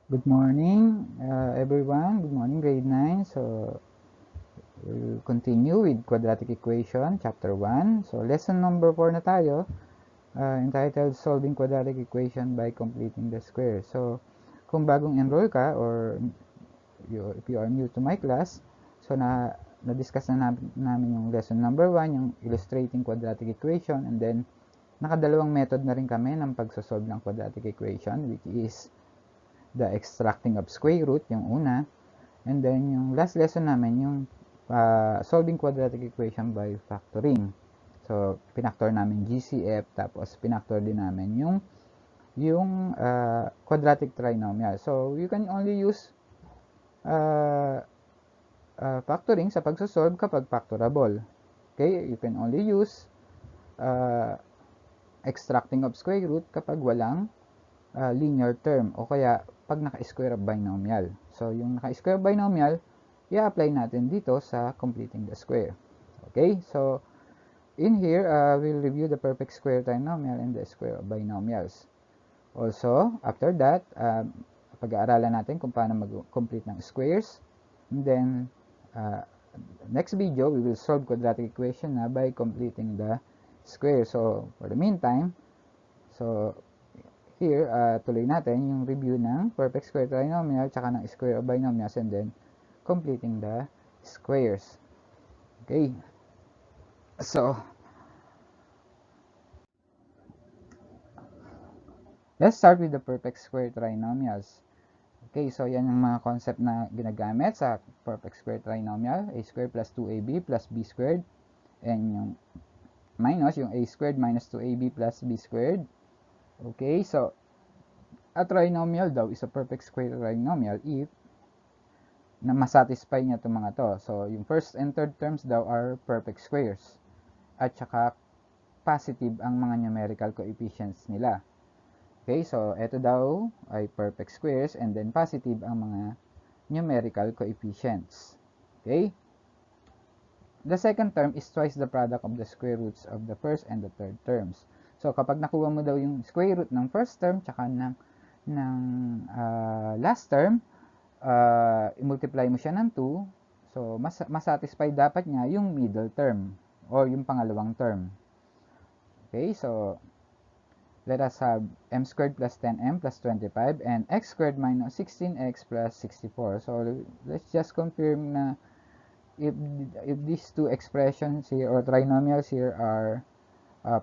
Good morning, everyone. Good morning, grade 9. So, we'll continue with quadratic equation, chapter 1. So, lesson number 4 na tayo, entitled Solving Quadratic Equation by Completing the Square. So, kung bagong enroll ka or if you are new to my class, so na-discuss na namin yung lesson number 1, yung illustrating quadratic equation, and then nakadalawang method na rin kami ng pagsosolve ng quadratic equation, which is the extracting of square root, yung una. And then, yung last lesson namin, yung solving quadratic equation by factoring. So, pinactor namin GCF, tapos pinactor din namin yung quadratic trinomial. So, you can only use factoring sa pagsosolve kapag factorable. Okay? You can only use extracting of square root kapag walang linear term o kaya pag naka-square of binomial. So, yung naka-square of binomial, i-apply natin dito sa completing the square. Okay? So, in here, we'll review the perfect square trinomial and the square of binomials. Also, after that, pag-aaralan natin kung paano mag-complete ng squares. And then, next video, we will solve quadratic equation na by completing the square. So, for the meantime, so, here, tuloy natin yung review ng perfect square trinomial tsaka ng square of binomials and then completing the squares. Okay. So, let's start with the perfect square trinomials. Okay, so yan yung mga concept na ginagamit sa perfect square trinomial. A squared plus 2ab plus b squared. And yung minus, yung a squared minus 2ab plus b squared. Okay, so a trinomial daw is a perfect square trinomial if na masatisfy niya itong mga to. So, yung first and third terms daw are perfect squares. At saka positive ang mga numerical coefficients nila. Okay, so ito daw ay perfect squares and then positive ang mga numerical coefficients. Okay? The second term is twice the product of the square roots of the first and the third terms. So, kapag nakuha mo daw yung square root ng first term tsaka ng last term, i-multiply mo siya ng 2, so masatisfy dapat niya yung middle term or yung pangalawang term. Okay, so let us have m squared plus 10m plus 25 and x squared minus 16x plus 64. So let's just confirm na if these two expressions here or trinomials here are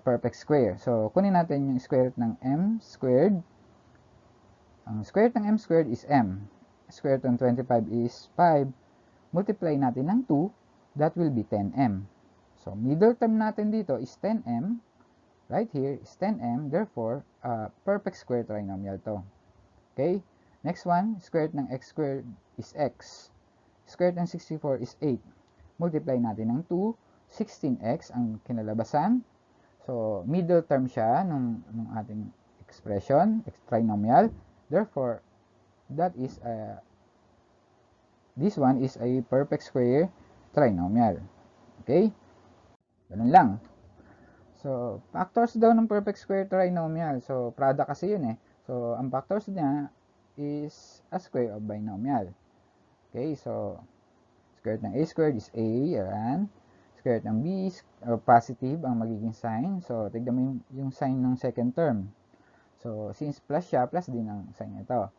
perfect square. So kunin natin yung square root ng m squared. Ang square root ng m squared is m. Square root ng 25 is 5. Multiply natin ng 2, that will be 10m. So, middle term natin dito is 10m. Right here is 10m. Therefore, perfect square trinomial to. Okay? Next one, square root ng x squared is x. Square root ng 64 is 8. Multiply natin ng 2, 16x ang kinalabasan. So, middle term siya ng ating expression, trinomial. Therefore, that is this one is a perfect square trinomial. Okay? Ganun lang. So, factors daw ng perfect square trinomial. So, product kasi yun eh. So, ang factors niya is a square of binomial. Okay? So, square root ng a squared is a. Yan. Square root ng b or positive ang magiging sign. So, tignan mo yung sign ng second term. So, since plus siya, plus din ang sign nito.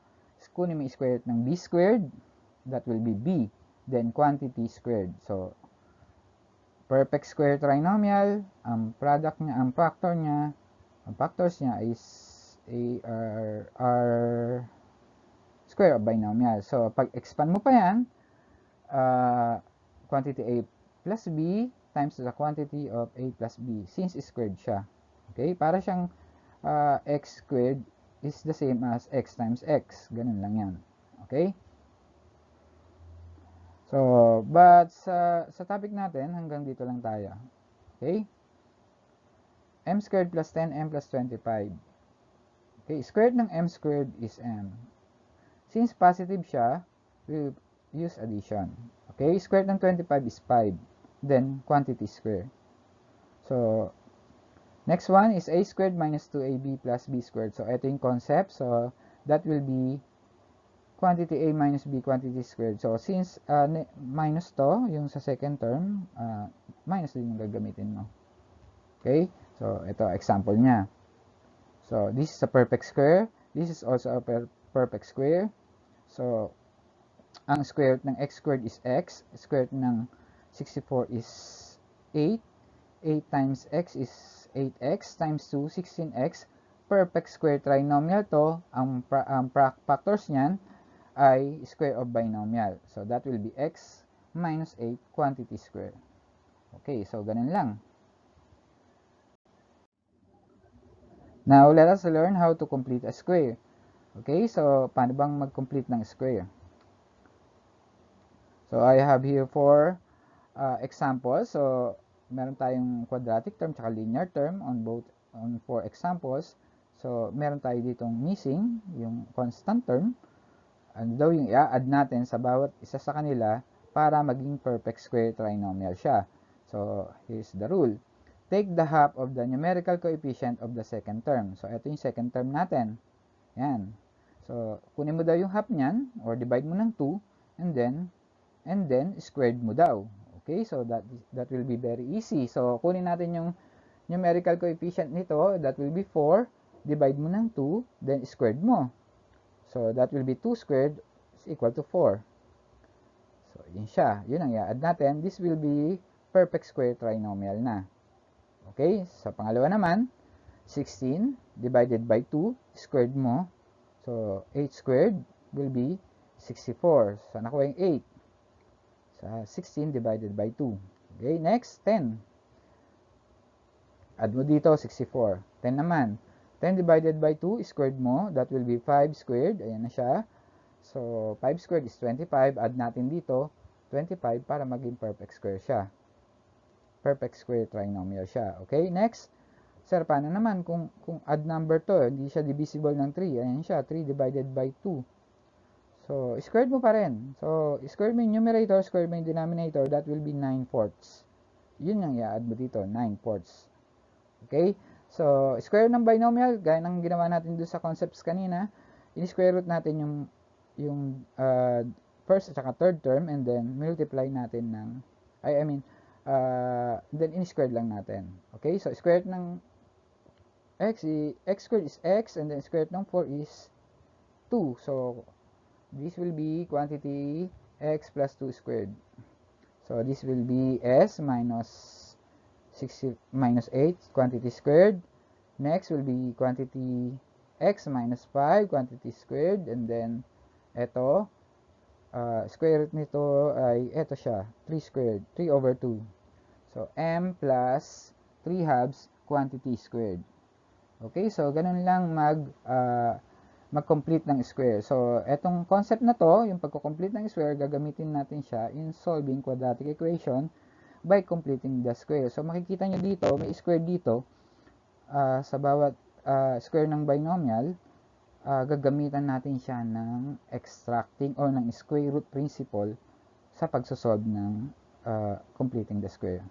Kunin mo yung square root ng b squared, that will be b. Then, quantity squared. So, perfect square trinomial, ang product niya, ang factors niya is are square of binomial. So, pag expand mo pa yan, quantity a plus b times the quantity of a plus b, since squared siya. Okay? Para siyang x squared is the same as x times x. Ganun lang yan. Okay? So, but sa topic natin, hanggang dito lang tayo. Okay? M squared plus 10m plus 25. Okay, squared ng m squared is m. Since positive siya, we'll use addition. Okay, squared ng 25 is 5. Then, quantity square. So, next one is a squared minus 2ab plus b squared. So, ito yung concept. So, that will be quantity A minus B quantity squared. So, since minus to, yung sa second term, minus din yung gagamitin mo. Okay? So, ito, example niya. So, this is a perfect square. This is also a perfect square. So, ang square root ng x squared is x. Square root ng 64 is 8. 8 times x is 8x times 2, 16x. Perfect square trinomial to. Ang factors niyan ay square of binomial. So, that will be x minus 8 quantity square. Okay, so ganun lang. Now, let us learn how to complete a square. Okay, so paano bang mag-complete ng square? So, I have here 4 examples. So, meron tayong quadratic term tsaka linear term on 4 examples. So, meron tayo ditong missing, yung constant term. Ano daw yung i-add natin sa bawat isa sa kanila para maging perfect square trinomial siya. So, here's the rule. Take the half of the numerical coefficient of the second term. So, ito yung second term natin. Yan. So, kunin mo daw yung half niyan or divide mo ng 2 and then squared mo daw. Okay, so that will be very easy. So, kunin natin yung numerical coefficient nito. That will be 4. Divide mo ng 2, then squared mo. So, that will be 2 squared is equal to 4. So, yun siya. Yun ang i-add natin. This will be perfect square trinomial na. Okay, sa pangalawa naman, 16 divided by 2, squared mo. So, 8 squared will be 64. So, nakuha yung 8. Sa 16 divided by 2. Okay, next, 10. Add mo dito, 64. 10 naman. 10 divided by 2, squared mo. That will be 5 squared. Ayan na siya. So, 5 squared is 25. Add natin dito, 25 para maging perfect square siya. Perfect square trinomial siya. Okay, next. Sir, paano naman kung odd number to? Hindi siya divisible ng 3. Ayan siya, 3 divided by 2. So, squared mo pa rin. So, squared mo yung numerator, squared mo yung denominator, that will be 9/4. Yun yung i-add mo dito, 9/4. Okay? So, square ng binomial, gaya ng ginawa natin doon sa concepts kanina, in-square root natin yung first at saka third term, and then multiply natin ng, then in-squared lang natin. Okay? So, square root ng x squared is x, and then square root ng 4 is 2. So, this will be quantity x plus 2 squared. So, this will be s minus 8 quantity squared. Next will be quantity x minus 5 quantity squared. And then, ito, square root nito ay, ito siya, 3 squared, 3 over 2. So, m plus 3 halves quantity squared. Okay, so ganun lang mag-complete ng square. So, etong concept na to, yung pagko-complete ng square, gagamitin natin siya in solving quadratic equation by completing the square. So, makikita nyo dito, may square dito, sa bawat square ng binomial, gagamitan natin siya ng extracting or ng square root principle sa pagsosolve ng completing the square.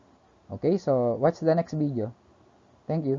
Okay, so watch the next video. Thank you.